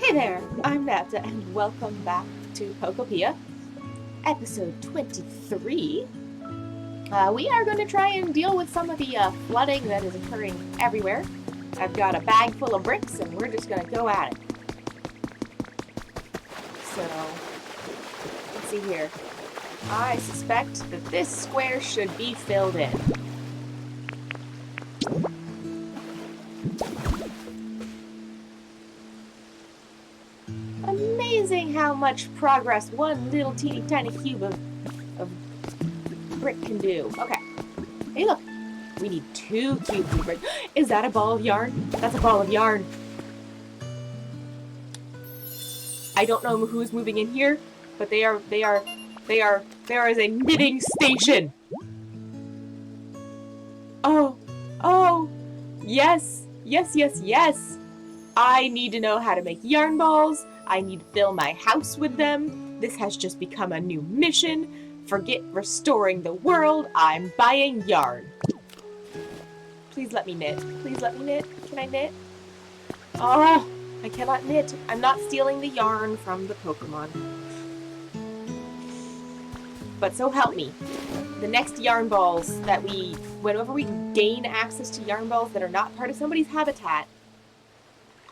Hey there, I'm Navda, and welcome back to Pokopia, episode 23. We are going to try and deal with some of the flooding that is occurring everywhere. I've got a bag full of bricks, and we're just going to go at it. So, let's see here. I suspect that this square should be filled in. Amazing how much progress one little teeny tiny cube of brick can do. Okay. Hey, look. We need 2 cubes of brick. Is that a ball of yarn? That's a ball of yarn. I don't know who's moving in here, but there is a knitting station. Oh, yes. I need to know how to make yarn balls. I need to fill my house with them. This has just become a new mission. Forget restoring the world. I'm buying yarn. Please let me knit. Please let me knit. Can I knit? Oh, I cannot knit. I'm not stealing the yarn from the Pokemon. But so help me. The next yarn balls that whenever we gain access to yarn balls that are not part of somebody's habitat,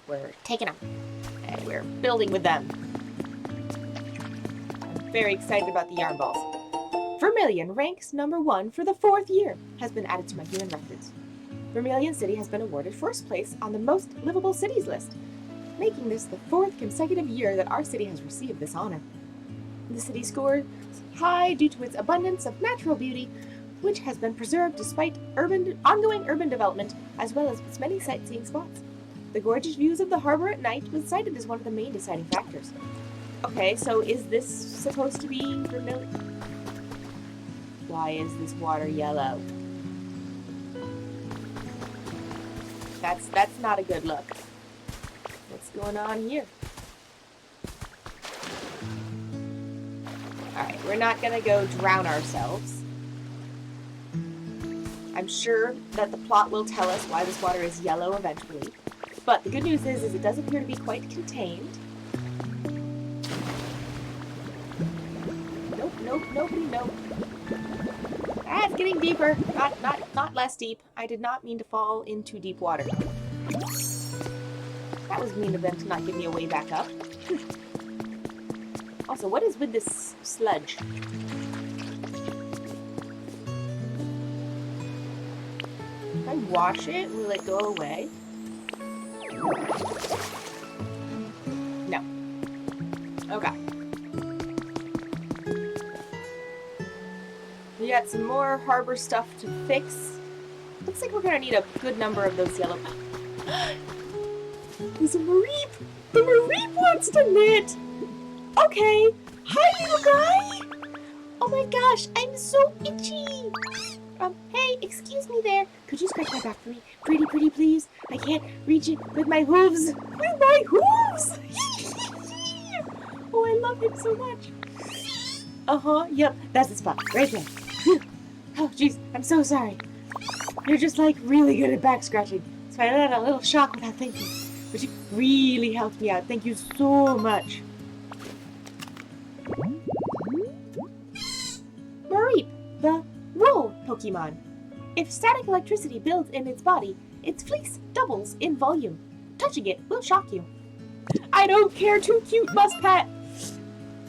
we're taking them. And we're building with them. I'm very excited about the yarn balls. Vermilion ranks number 1 for the 4th year, has been added to my human records. Vermilion City has been awarded 1st place on the most livable cities list, making this the 4th consecutive year that our city has received this honor. The city scores high due to its abundance of natural beauty, which has been preserved despite ongoing urban development, as well as its many sightseeing spots. The gorgeous views of the harbor at night was cited as one of the main deciding factors. Okay, so is this supposed to be vermilion? Why is this water yellow? That's not a good look. What's going on here? Alright, we're not gonna go drown ourselves. I'm sure that the plot will tell us why this water is yellow eventually. But the good news is it does appear to be quite contained. Nope. Ah, it's getting deeper. Not less deep. I did not mean to fall into deep water. That was mean of them to not give me a way back up. Also, what is with this sludge? If I wash it, will it go away? No. Okay. We got some more harbor stuff to fix. Looks like we're gonna need a good number of those yellow... There's a Mareep! The Mareep wants to knit! Okay. Hi, little guy! Oh my gosh, I'm so itchy! Hey, excuse me there. Could you scratch my back for me? Pretty, please. I can't reach it with my hooves. With my hooves! Oh, I love him so much. Yep, that's the spot. Right there. Oh, jeez, I'm so sorry. You're just, like, really good at back scratching. So I let out a little shock without thinking. But you really helped me out. Thank you so much. Mareep, the Roll Pokemon. If static electricity builds in its body, its fleece doubles in volume. Touching it will shock you. I don't care, too cute, must pat.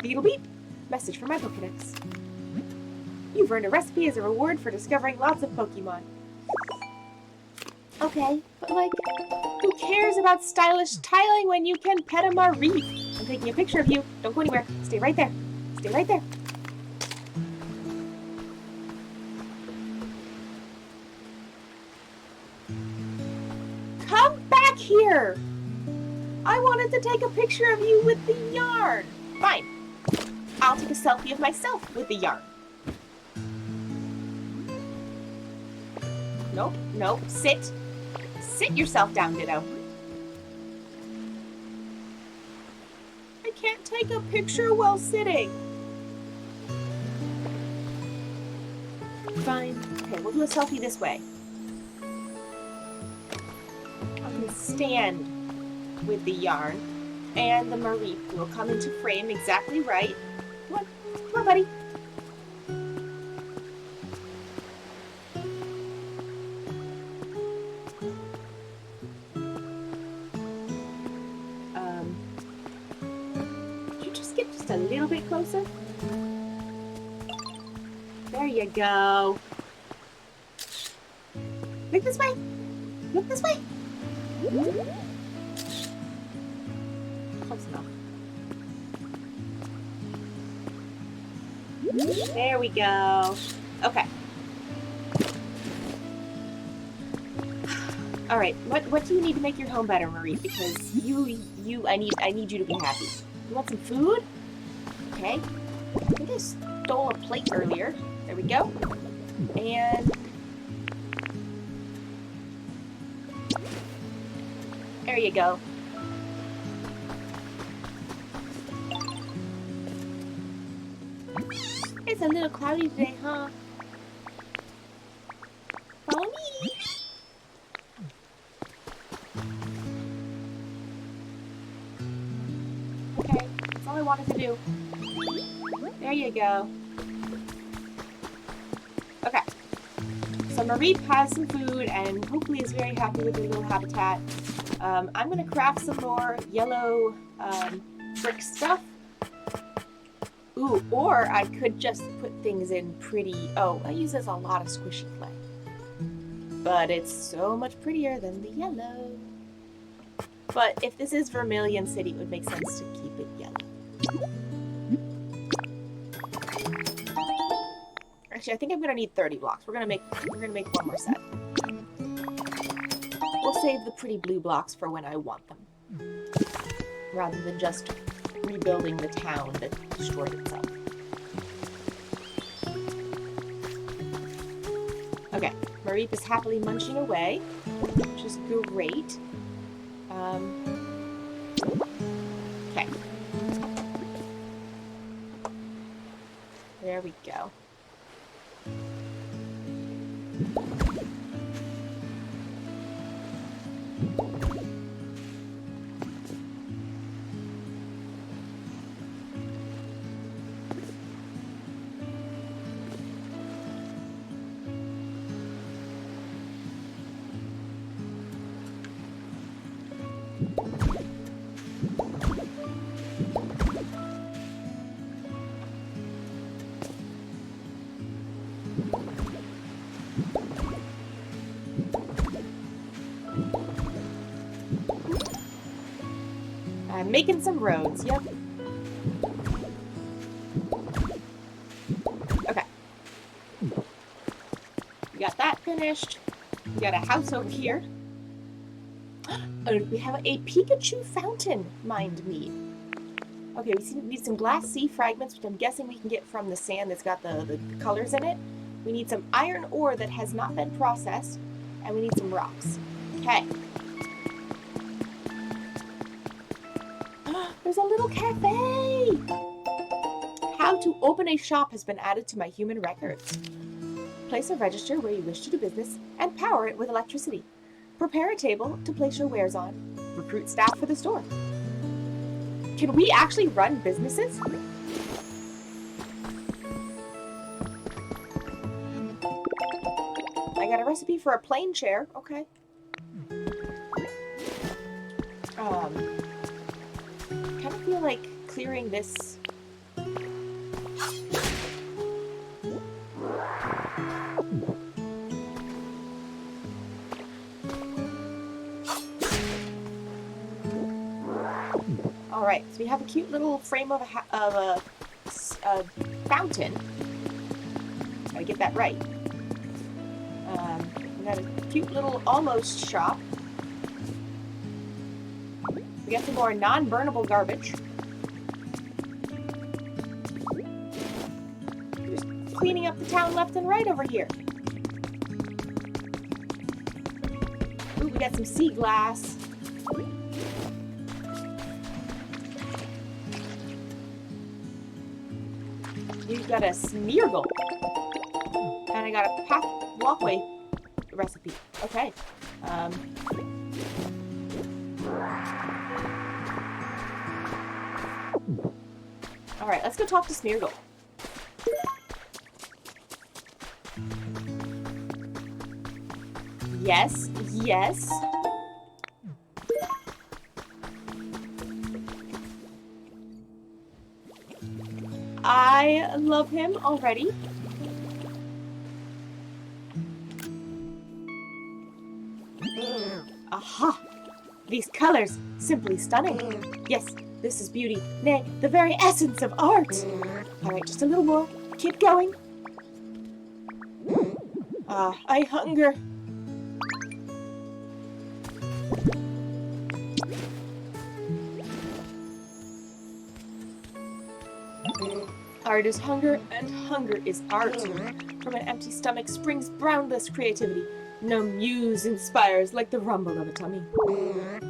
Beetle beep. Message from my Pokedex. You've earned a recipe as a reward for discovering lots of Pokemon. Okay, but like, who cares about stylish tiling when you can pet a Mareep? I'm taking a picture of you. Don't go anywhere. Stay right there. Stay right there. Come back here! I wanted to take a picture of you with the yarn. Fine. I'll take a selfie of myself with the yarn. Nope. Sit. Sit yourself down, Ditto. I can't take a picture while sitting. Fine. Okay, we'll do a selfie this way. I'm gonna stand with the yarn. And the Marie will come into frame exactly right. Come on, buddy. Could you just get just a little bit closer? There you go. Look this way. Look this way. Close enough. There we go. Okay. All right. What do you need to make your home better, Marie? Because I need you to be happy. You want some food? Okay. I think I stole a plate earlier. There we go. And there you go. It's a little cloudy today, huh? Follow me. Okay, that's all I wanted to do. There you go. Okay. So Marie has some food and hopefully is very happy with her little habitat. I'm going to craft some more yellow brick stuff. Ooh, or I could just put things in pretty... Oh, I use this a lot of squishy clay. But it's so much prettier than the yellow. But if this is Vermilion City, it would make sense to keep it yellow. Actually, I think I'm gonna need 30 blocks. We're gonna make one more set. We'll save the pretty blue blocks for when I want them, rather than just rebuilding the town that destroyed itself. Okay, Mareep is happily munching away, which is great. Okay. There we go. I'm making some roads, yep. Okay. We got that finished. We got a house over here. Oh, we have a Pikachu fountain, mind me. Okay, we need some glass sea fragments, which I'm guessing we can get from the sand that's got the colors in it. We need some iron ore that has not been processed, and we need some rocks. Okay. There's a little cafe! How to open a shop has been added to my human records. Place a register where you wish to do business and power it with electricity. Prepare a table to place your wares on. Recruit staff for the store. Can we actually run businesses? I got a recipe for a plain chair. Okay. Kind of feel like clearing this. All right, so we have a cute little frame of a fountain. Gotta get that right. We got a cute little almost shop. We got some more non-burnable garbage. Just cleaning up the town left and right over here. Ooh, we got some sea glass. You've got a smeargle. And I got a path walkway recipe. Okay. Alright, let's go talk to Smeargle. Yes, yes. I love him already. Aha! These colors, simply stunning. Yes, this is beauty, nay, the very essence of art. Alright, just a little more. Keep going. Ah, I hunger. Art is hunger, and hunger is art. From an empty stomach springs boundless creativity. No muse inspires like the rumble of a tummy.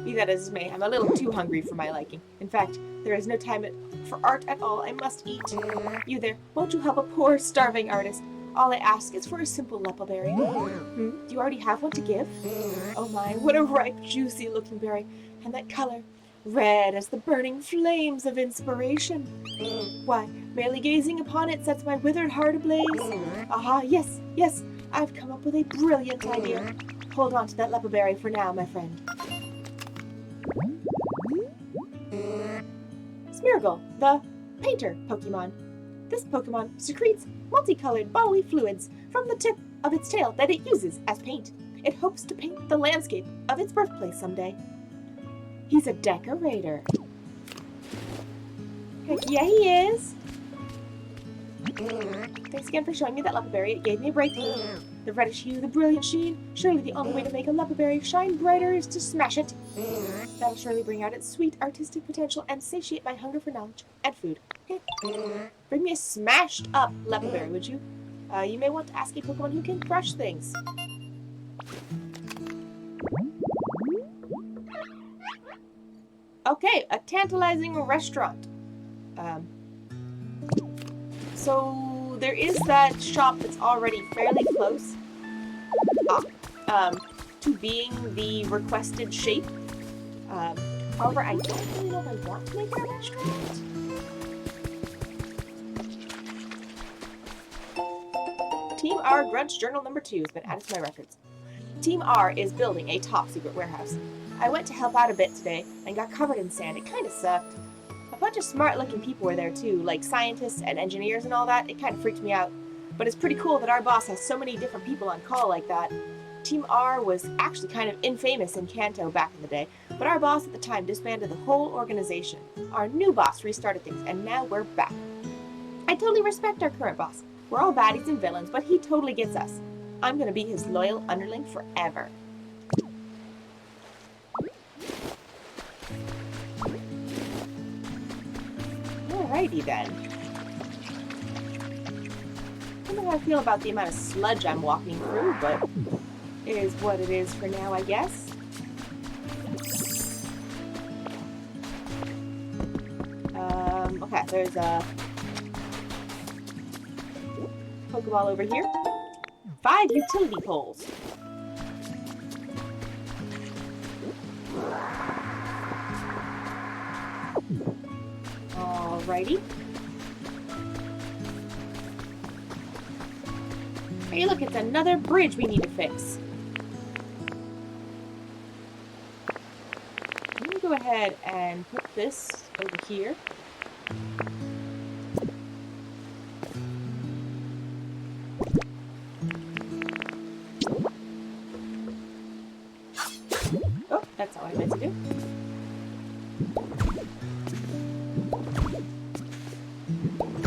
Be that as it may, I'm a little too hungry for my liking. In fact, there is no time for art at all. I must eat. You there, won't you help a poor, starving artist? All I ask is for a simple leppleberry. Do you already have one to give? Oh my, what a ripe, juicy-looking berry. And that color, red as the burning flames of inspiration. Why, merely gazing upon it sets my withered heart ablaze. Aha, yes, yes, I've come up with a brilliant idea. Hold on to that leppleberry for now, my friend. Smeargle, the painter Pokemon. This Pokemon secretes multicolored bodily fluids from the tip of its tail that it uses as paint. It hopes to paint the landscape of its birthplace someday. He's a decorator. Heck yeah, he is. Thanks again for showing me that leppleberry. It gave me a breakthrough. The reddish hue, the brilliant sheen. Surely the only way to make a leppleberry shine brighter is to smash it. That'll surely bring out its sweet artistic potential and satiate my hunger for knowledge and food. Bring me a smashed up leppleberry, would you? You may want to ask a Pokemon who can brush things. Okay, a tantalizing restaurant. So there is that shop that's already fairly close to being the requested shape. However, I don't really know if I want to make it a restaurant. Team R Grunch Journal number 2 has been added to my records. Team R is building a top-secret warehouse. I went to help out a bit today and got covered in sand. It kind of sucked. A bunch of smart-looking people were there too, like scientists and engineers and all that. It kind of freaked me out. But it's pretty cool that our boss has so many different people on call like that. Team R was actually kind of infamous in Kanto back in the day, but our boss at the time disbanded the whole organization. Our new boss restarted things, and now we're back. I totally respect our current boss. We're all baddies and villains, but he totally gets us. I'm gonna be his loyal underling forever. Alrighty then. I don't know how I feel about the amount of sludge I'm walking through, but it is what it is for now, I guess. Okay, there's a Pokeball over here. 5 utility poles. Alrighty. Hey, look, it's another bridge we need to fix. I'm gonna go ahead and put this over here. Oh, that's all I meant to do.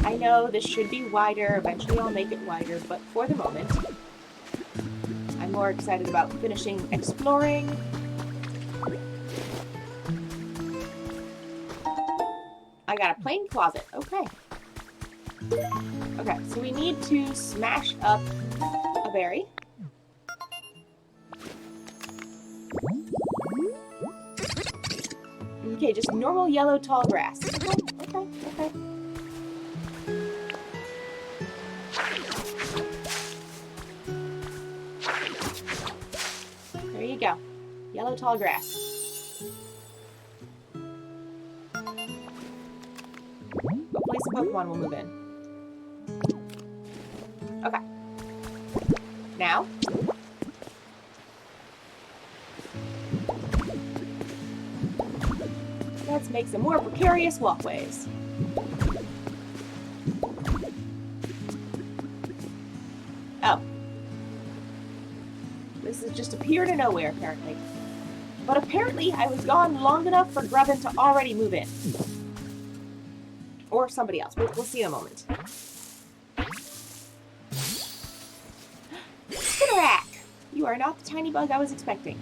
I know this should be wider. Eventually I'll make it wider, but for the moment, I'm more excited about finishing exploring. I got a plain closet. Okay. Okay, so we need to smash up a berry. Okay, just normal yellow tall grass. Okay. There you go. Yellow tall grass. Pokemon will move in. Okay. Now. Let's make some more precarious walkways. Oh. This has just appeared out of nowhere, apparently. But apparently I was gone long enough for Grubbin to already move in. Or somebody else. We'll see in a moment. Spinnerack! You are not the tiny bug I was expecting.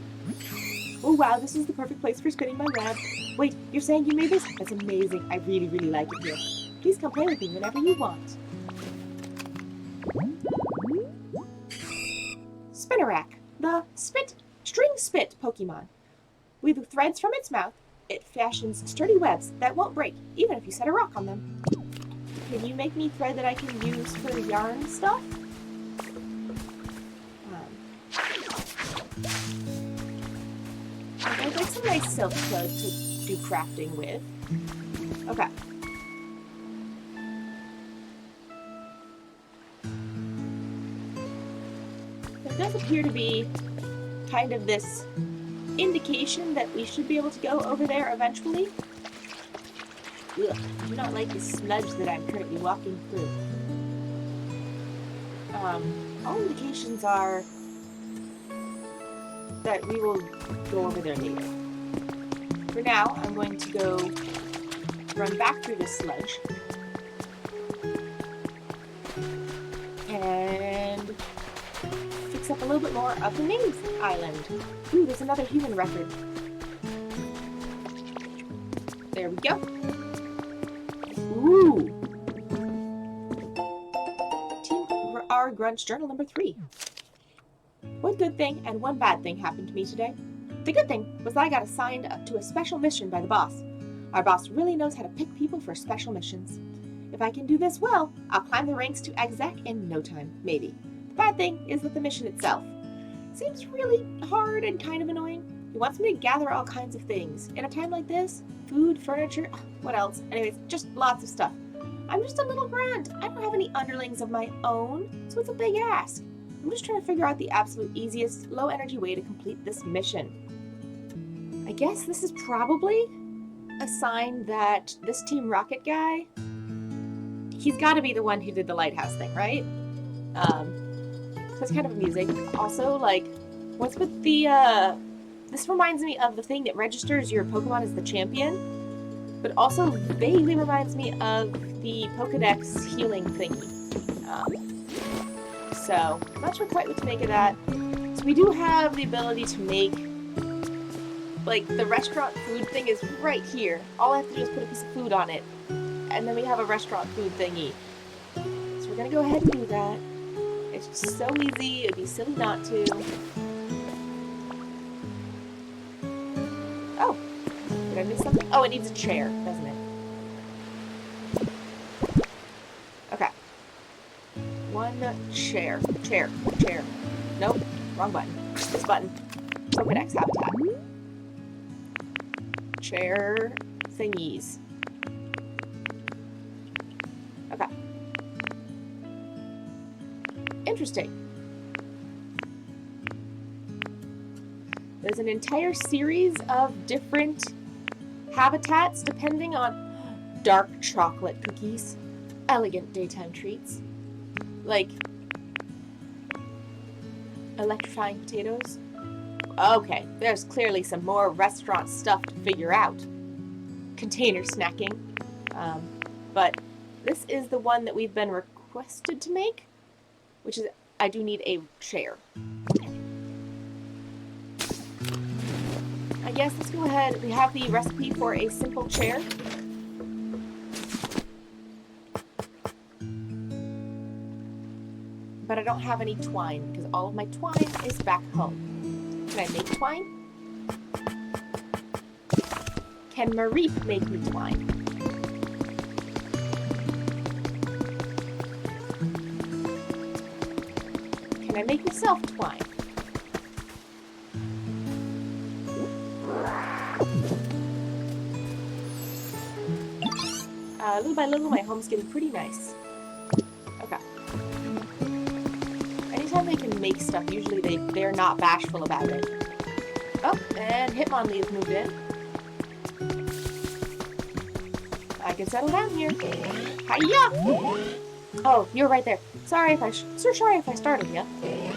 Oh wow, this is the perfect place for spinning my web. Wait, you're saying you made this? That's amazing. I really, really like it here. Please come play with me whenever you want. Spinnerack, the string spit Pokemon. With threads from its mouth, it fashions sturdy webs that won't break, even if you set a rock on them. Can you make me thread that I can use for yarn stuff? I'd like some nice silk thread to do crafting with. Okay. There does appear to be kind of this indication that we should be able to go over there eventually. Ugh, I do not like the smudge that I'm currently walking through. All indications are that we will go over there later. For now, I'm going to go run back through this sludge and fix up a little bit more of the main island. Ooh, there's another human record. There we go. Ooh. Team R Grunch Journal number 3. One good thing and one bad thing happened to me today. The good thing was that I got assigned to a special mission by the boss. Our boss really knows how to pick people for special missions. If I can do this well, I'll climb the ranks to exec in no time, maybe. The bad thing is that the mission itself seems really hard and kind of annoying. He wants me to gather all kinds of things. In a time like this, food, furniture, what else? Anyways, just lots of stuff. I'm just a little grunt. I don't have any underlings of my own, so it's a big ask. I'm just trying to figure out the absolute easiest, low-energy way to complete this mission. I guess this is probably a sign that this Team Rocket guy, he's got to be the one who did the lighthouse thing, right? That's kind of amusing. Also, like, what's with the, this reminds me of the thing that registers your Pokemon as the champion, but also vaguely reminds me of the Pokedex healing thingy. So, I'm not sure quite what to make of that. So we do have the ability to make, like, the restaurant food thing is right here. All I have to do is put a piece of food on it, and then we have a restaurant food thingy. So we're gonna go ahead and do that. It's just so easy, it'd be silly not to. Oh, did I miss something? Oh, it needs a chair, doesn't it? Okay. One chair. Chair. Nope, wrong button. This button. Pokedex habitat. Chair thingies. Okay. Interesting. There's an entire series of different habitats depending on dark chocolate cookies, elegant daytime treats, like electrifying potatoes. Okay, there's clearly some more restaurant stuff to figure out. Container snacking. But this is the one that we've been requested to make, which is, I do need a chair. I guess let's go ahead. We have the recipe for a simple chair. But I don't have any twine, because all of my twine is back home. Can I make twine? Can Marie make me twine? Can I make myself twine? little by little, my home's getting pretty nice. Okay. Anytime they can make stuff, usually they're not bashful about it. Oh, and Hitmonlee's moved in. I can settle down here. Hiya! Oh, you're right there. Sorry if I startled you.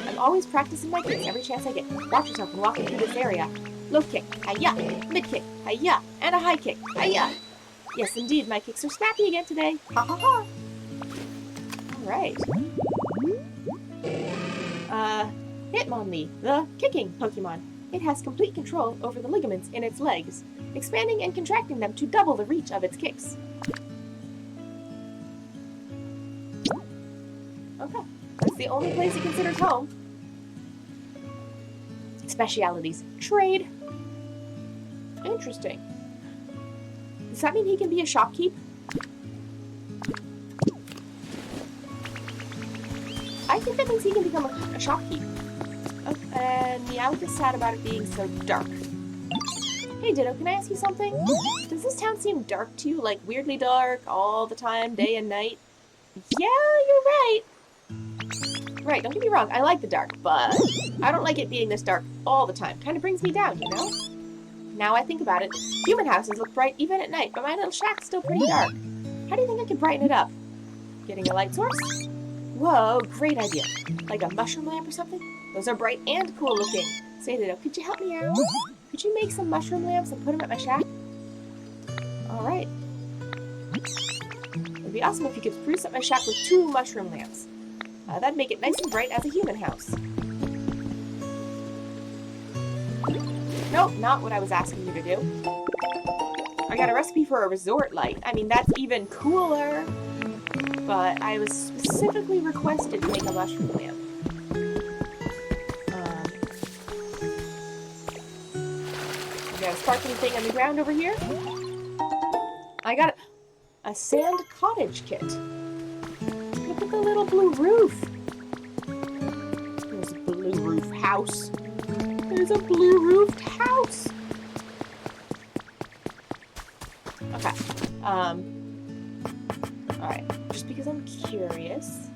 I'm always practicing my kicks every chance I get. Watch yourself when walking through this area. Low kick, hiya. Mid kick, hiya. And a high kick, hiya. Yes, indeed, my kicks are snappy again today. Ha ha ha. Alright. Hitmonlee, the kicking Pokemon. It has complete control over the ligaments in its legs, expanding and contracting them to double the reach of its kicks. Okay, that's the only place it considers home. Specialities. Trade. Interesting. Does that mean he can be a shopkeep? I think that means he can become a shopkeep. Oh, and Meowth is sad about it being so dark. Hey Ditto, can I ask you something? Does this town seem dark to you? Like weirdly dark all the time, day and night? Yeah, you're right. Right, don't get me wrong, I like the dark, but I don't like it being this dark all the time. Kind of brings me down, you know? Now I think about it, human houses look bright even at night, but my little shack's still pretty dark. How do you think I can brighten it up? Getting a light source? Whoa, great idea. Like a mushroom lamp or something? Those are bright and cool looking. Say, Ditto, could you help me out? Could you make some mushroom lamps and put them at my shack? Alright. It'd be awesome if you could spruce up my shack with 2 mushroom lamps. That'd make it nice and bright as a human house. Nope, not what I was asking you to do. I got a recipe for a resort light. I mean, that's even cooler. But I was specifically requested to make a mushroom lamp. Got a sparkling thing on the ground over here. I got a sand cottage kit. Look at the little blue roof. There's a blue roof house. There's a blue roofed house. Okay. Alright. Just because I'm curious.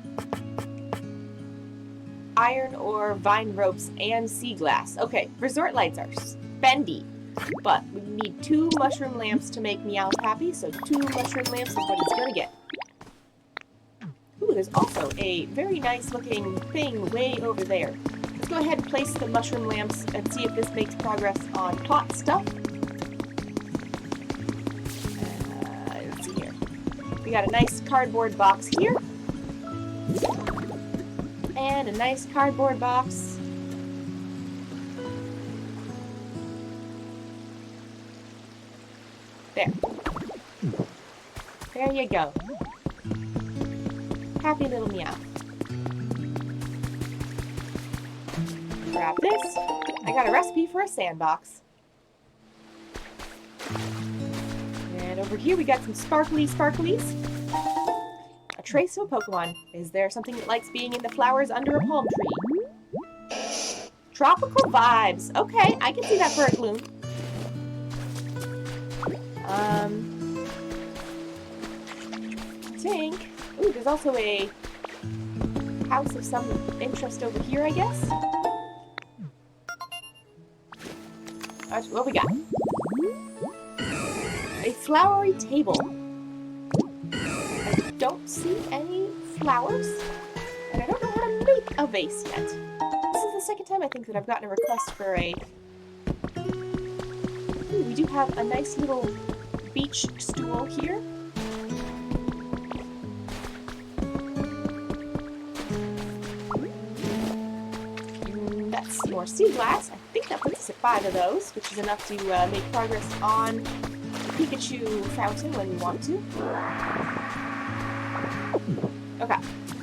Iron ore, vine ropes, and sea glass. Okay, resort lights are spendy. But we need 2 mushroom lamps to make Meowth happy, so 2 mushroom lamps is what he's gonna get. Ooh, there's also a very nice looking thing way over there. Let's go ahead and place the mushroom lamps and see if this makes progress on pot stuff. Let's see here. We got a nice cardboard box here. And a nice cardboard box. There. There you go. Happy little Meow. Grab this. I got a recipe for a sandbox. And over here we got some sparkly sparklies. A trace of a Pokemon. Is there something that likes being in the flowers under a palm tree? Tropical vibes. Okay, I can see that for a Gloom. I think... Ooh, there's also a house of some interest over here, I guess. What we got? A flowery table. I don't see any flowers, and I don't know how to make a vase yet. This is the second time I think that I've gotten a request for a... Ooh, we do have a nice little beach stool here. That's more sea glass. I think that puts us at 5 of those, which is enough to make progress on the Pikachu fountain when we want to. Okay.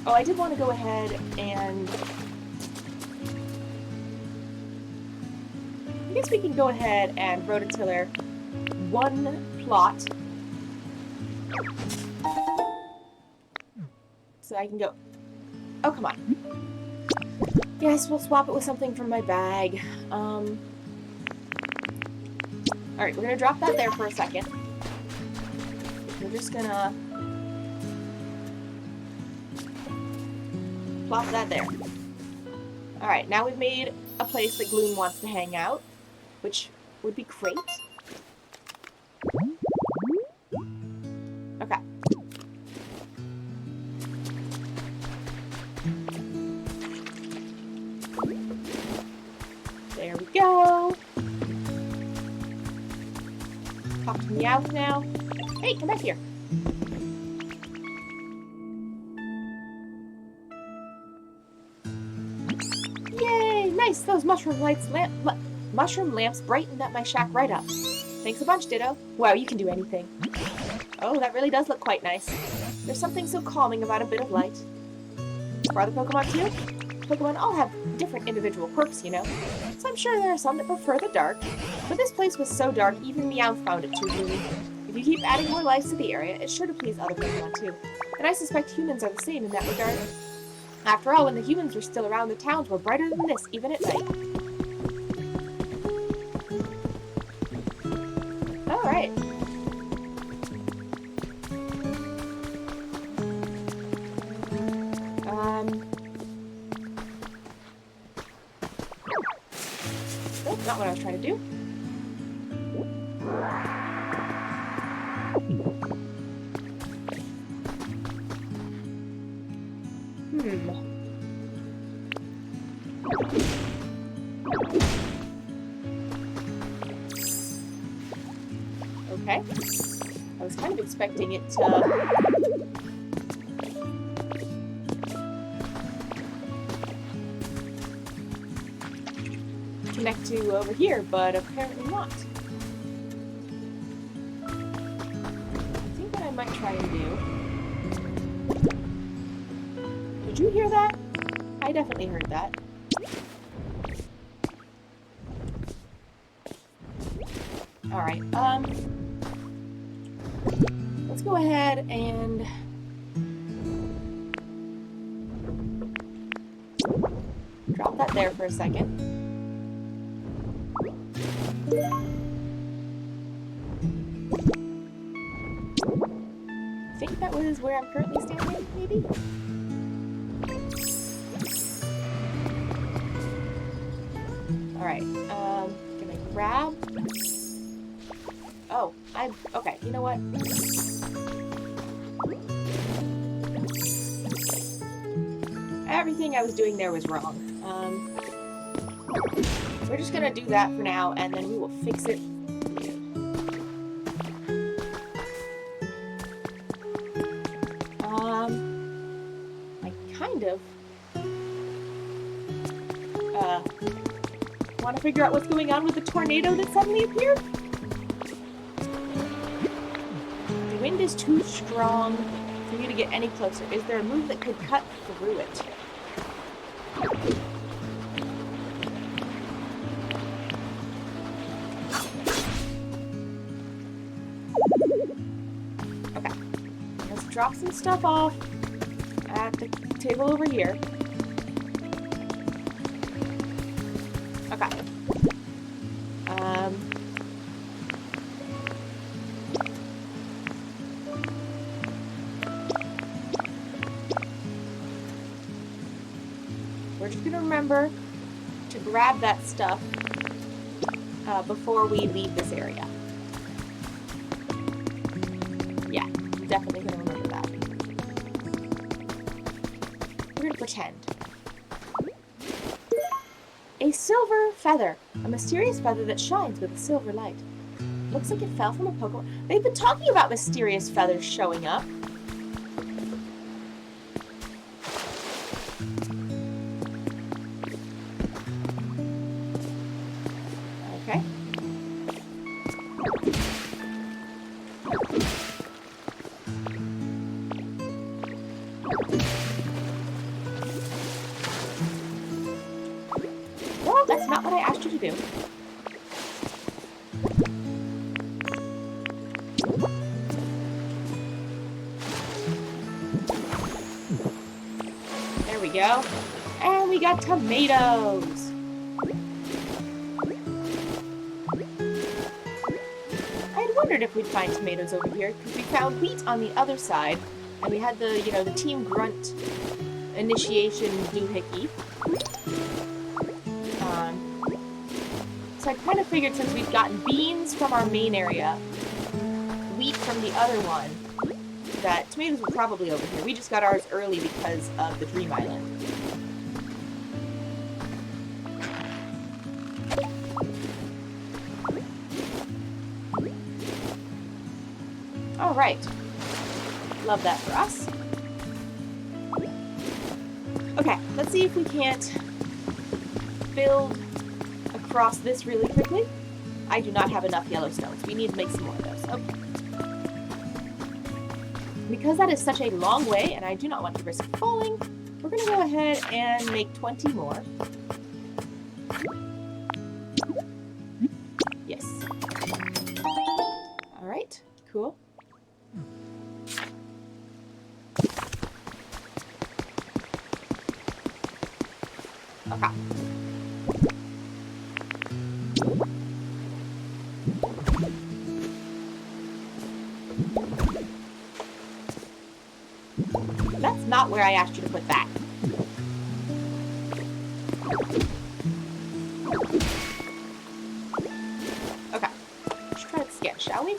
Oh, I did want to go ahead and... I guess we can go ahead and rototiller 1 plot. So I can go... Oh, come on. Yes, we'll swap it with something from my bag. Alright, we're gonna drop that there for a second. We're just gonna plop that there. Alright, now we've made a place that Gloom wants to hang out, which would be great. Okay. There we go. Talk to Meowth now. Hey, come back here. Yay! Nice! Those mushroom lamps brightened up my shack right up. Thanks a bunch, Ditto. Wow, you can do anything. Oh, that really does look quite nice. There's something so calming about a bit of light. For other Pokemon too? Pokemon all have different individual quirks, you know. So I'm sure there are some that prefer the dark. But this place was so dark, even Meowth found it too gloomy. If you keep adding more lights to the area, it's sure to please other Pokemon too. And I suspect humans are the same in that regard. After all, when the humans were still around, the towns were brighter than this, even at night. Alright. That's not what I was trying to do. Okay. I was kind of expecting it to... connect to over here, but apparently not. I think what I might try and do... Did you hear that? I definitely heard that. Alright, let's go ahead and... drop that there for a second. I think that was where I'm currently standing, maybe? Alright, can I grab? Oh, okay, you know what? Everything I was doing there was wrong. We're just gonna do that for now, and then we will fix it. I kind of want to figure out what's going on with the tornado that suddenly appeared. The wind is too strong for you to get any closer. Is there a move that could cut through it? Okay. Let's drop some stuff off at the table over here. Okay. We're just gonna remember to grab that stuff before we leave this area. Yeah, definitely gonna remember that. We're gonna pretend. A silver feather. A mysterious feather that shines with a silver light. Looks like it fell from a Pokemon. They've been talking about mysterious feathers showing up. Okay. Well, that's not what I asked you to do. There we go. And we got tomatoes. I had wondered if we'd find tomatoes over here, because we found wheat on the other side, and we had the, you know, the Team Grunt initiation doohickey. So I kind of figured since we've gotten beans from our main area, wheat from the other one, that tomatoes were probably over here. We just got ours early because of the Dream Island. Alright. Love that for us. Okay, let's see if we can't build across this really quickly. I do not have enough yellow stones. We need to make some more of those. Okay. Because that is such a long way, and I do not want to risk falling, we're going to go ahead and make 20 more. Yes. Alright, cool. Okay. That's not where I asked you to put that. Okay. Let's try this again, shall we?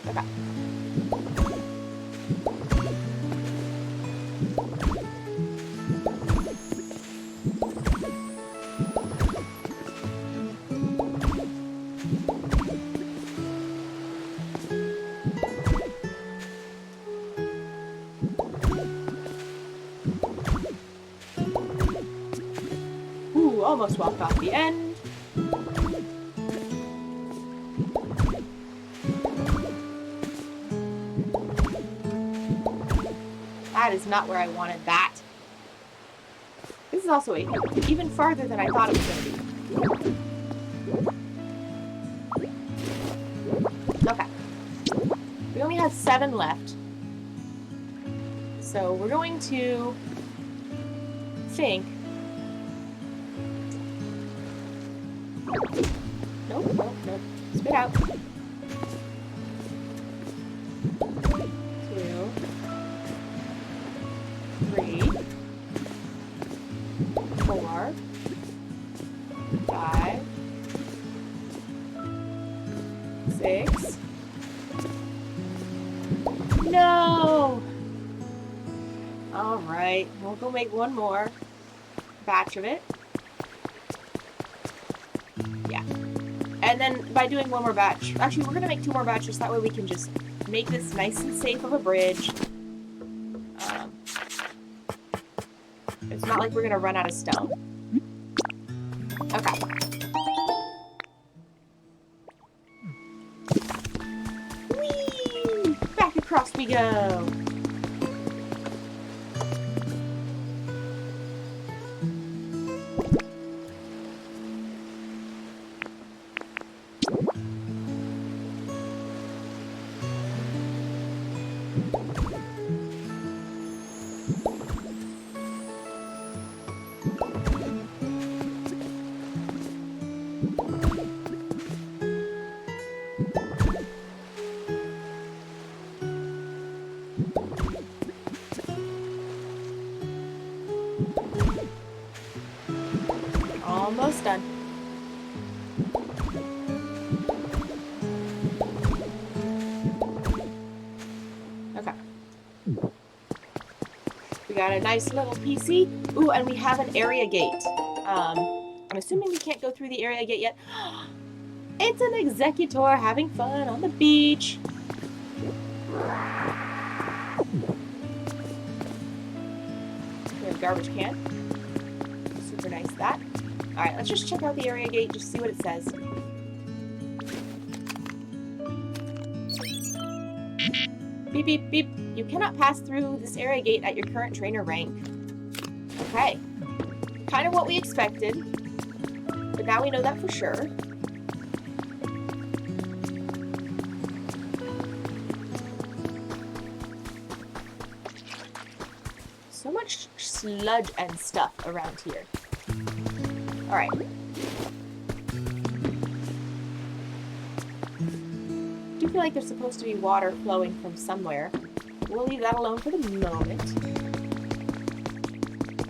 Okay. Ooh, almost walked off the end. That is not where I wanted that. This is also even farther than I thought it was going to be. Okay. We only have 7 left. So we're going to think. Nope, nope, nope. Spit out. 2, 3, 4, 5, 6. No! Alright, we'll go make one more batch of it. Yeah. And then by doing one more batch, actually we're going to make 2 more batches, that way we can just make this nice and safe of a bridge. It's not like we're going to run out of stone. Okay. Whee! Back across we go! Almost done. Okay. We got a nice little PC. Ooh, and we have an area gate. I'm assuming we can't go through the area gate yet. It's an executor having fun on the beach. We have a garbage can. Super nice that. Alright, let's just check out the area gate, just see what it says. Beep, beep, beep. You cannot pass through this area gate at your current trainer rank. Okay. Kind of what we expected. But now we know that for sure. So much sludge and stuff around here. Alright. feel like there's supposed to be water flowing from somewhere. We'll leave that alone for the moment.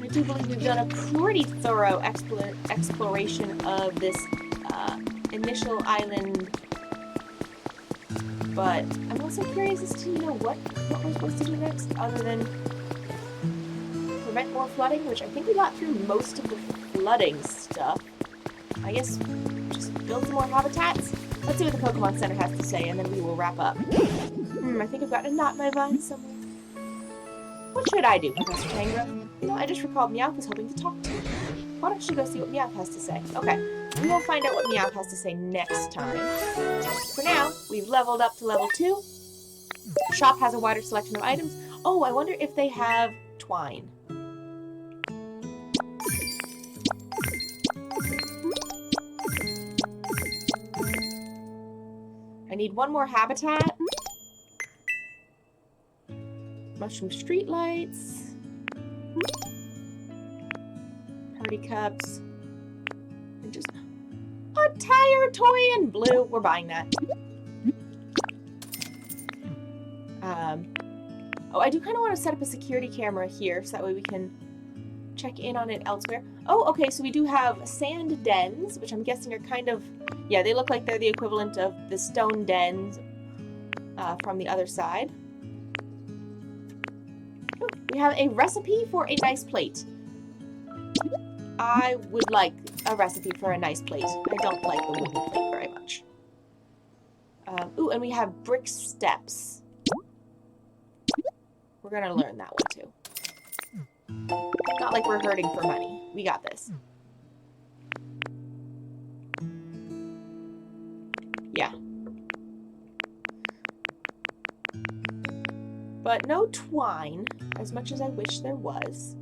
I do believe we've done a pretty thorough exploration of this initial island, but I'm also curious as to, what we're supposed to do next, other than prevent more flooding, which I think we got through most of the flooding stuff. I guess just build some more habitats? Let's see what the Pokemon Center has to say, and then we will wrap up. I think I've got a knot in my vine somewhere. What should I do, Professor Tangrowth? I just recalled Meowth was hoping to talk to you. Why don't you go see what Meowth has to say? Okay, we will find out what Meowth has to say next time. For now, we've leveled up to level 2. The shop has a wider selection of items. Oh, I wonder if they have twine. I need one more habitat. Mushroom streetlights. Party cups. And just a tire toy in blue. We're buying that. Oh, I do kind of want to set up a security camera here so that way we can check in on it elsewhere. Oh, okay, so we do have sand dens, which I'm guessing are kind of... Yeah, they look like they're the equivalent of the stone dens from the other side. Ooh, we have a recipe for a nice plate. I would like a recipe for a nice plate. I don't like the wooden plate very much. Ooh, and we have brick steps. We're gonna learn that one too. Not like we're hurting for money. We got this. Yeah. But no twine, as much as I wish there was.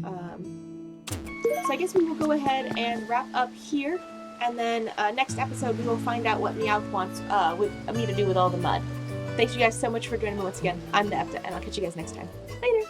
So I guess we will go ahead and wrap up here, and then next episode we will find out what Meowth wants me to do with all the mud. Thanks you guys so much for joining me once again. I'm the Epta, and I'll catch you guys next time. Later!